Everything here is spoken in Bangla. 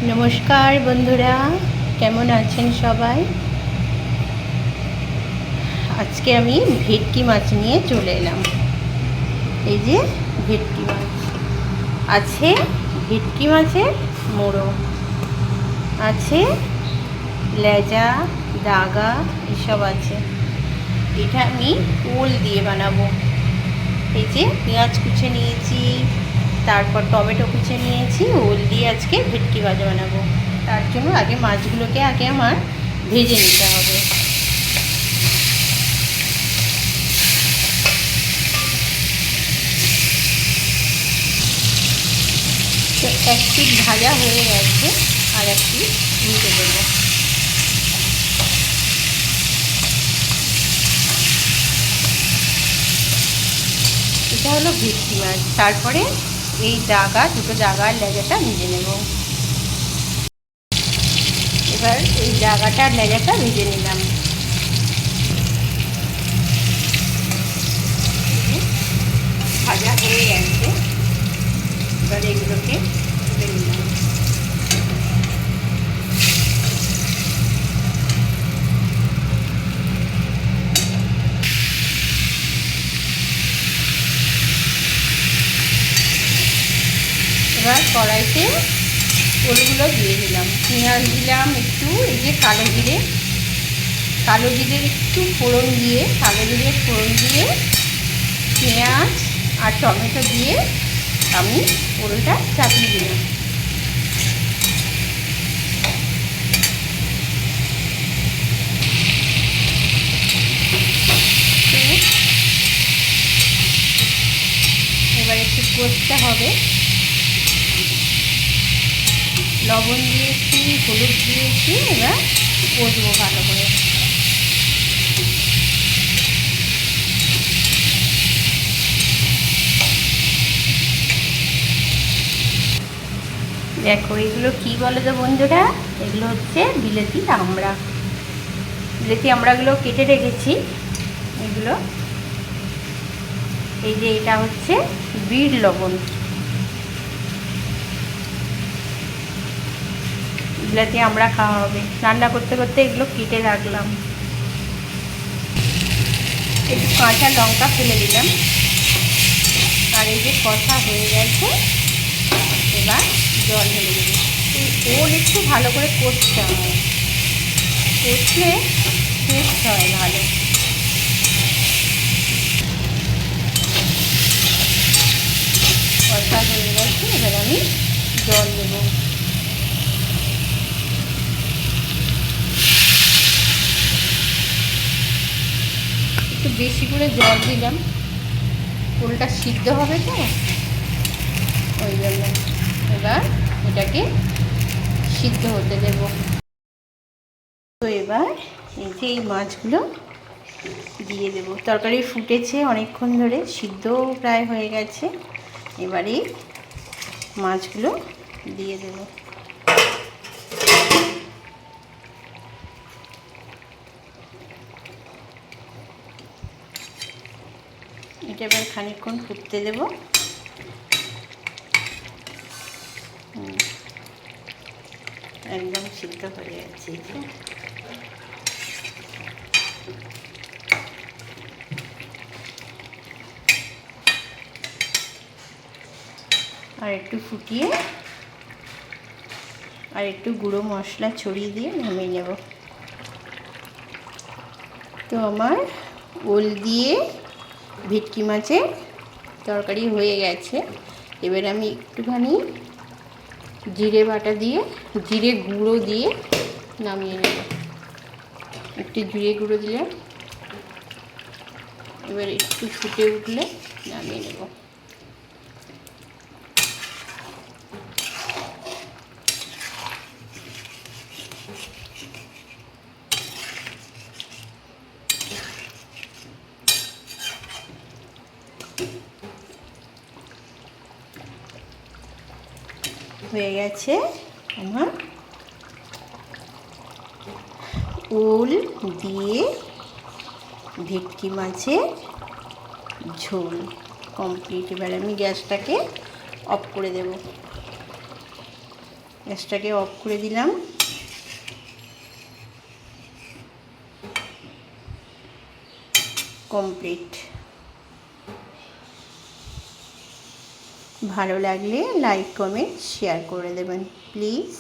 নমস্কার বন্ধুরা, কেমন আছেন সবাই? আজকে আমি ভেটকি মাছ নিয়ে চলে এলাম। এই যে ভেটকি মাছ আছে, ভেটকি মাছের মোড়ো আছে, লেজা দাগা এসব আছে। এটা আমি ওল দিয়ে বানাবো। এই যে পেঁয়াজ কুচে নিয়েছি, তারপর টমেটো কুচে নিয়েছি, ওল দিয়ে আজকে ভেটকি ভাজা বানাবো। তার জন্য আগে মাছগুলোকে আমার ভেজে নিতে হবে। তো এক পিঠ ভাজা হয়ে গেছে, আর এক পিঠ উল্টে দেবো। এটা হলো ভেটকি মাছ। তারপরে এই দুটো দাগার লেজাটা ভেজে নেব। এবার এই দাগাটার লেজাটা ভেজে নিলাম। ভাজা হয়ে গেছে, এবার এগুলোকে তুলে নিলাম। এবার কড়াইতে ওলগুলো দিয়ে দিলাম, পেঁয়াজ দিলাম একটু, এই যে কালো জিরে একটু ফোড়ন দিয়ে, কালো জিরে ফোড়ন দিয়ে, পেঁয়াজ আর টমেটো দিয়ে আমি ওলটা চাপিয়ে দিলাম। এবার একটু কষতে হবে, লবণ দিয়েছি, হলুদ দিয়েছি। এবার কষবো ভালো করে। দেখো এগুলো কি বলো তো বন্ধুরা, এগুলো হচ্ছে বিলেতি আমড়া। বিলেতি আমড়াগুলো কেটে রেখেছি। এগুলো এই যে এটা হচ্ছে বিট লবণ। বিলেতি আমড়া খাওয়া হবে, রান্না করতে করতে এগুলো কেটে রাখলাম। একটু কাঁচা লঙ্কা ফেলে দিলাম। আর এই যে কষা হয়ে গেছে, এবার জল ঢেলে দেবো। ওল একটু ভালো করে কষতে হয়, কষলে টেস্ট হয় ভালো। কষা হয়ে গেছে, এবার আমি জল দেবো। একটু বেশি করে জল দিলাম, ওলটা সিদ্ধ হবে তো ওই জন্য। এবার এটাকে সিদ্ধ হতে দেব। তো এবার এই যে এই মাছগুলো দিয়ে দেব। তরকারি ফুটেছে অনেকক্ষণ ধরে, সিদ্ধও প্রায় হয়ে গেছে। এবারে মাছগুলো দিয়ে দেব। এটা এবার খানিকক্ষণ ফুটতে দেব। একদম সিদ্ধ হয়ে যাচ্ছে। আর একটু ফুটিয়ে আর একটু গুঁড়ো মশলা ছড়িয়ে দিয়ে নামিয়ে নেব। তো আমার ওল দিয়ে ভেটকি মাছের তরকারি হয়ে গেছে। এবার আমি একটুখানি জিরে বাটা দিয়ে, জিরে গুঁড়ো দিয়ে নামিয়ে নেব। একটু জিরে গুঁড়ো দিলাম। এবার একটু ফুটে উঠলে নামিয়ে নেব। হয়ে গেছে আমার ওল দিয়ে ভেটকি মাছের ঝোল কমপ্লিট। এবার আমি গ্যাসটাকে অফ করে দেব। গ্যাসটাকে অফ করে দিলাম। কমপ্লিট। ভালো লাগলে লাইক কমেন্ট শেয়ার করে দেবেন প্লিজ।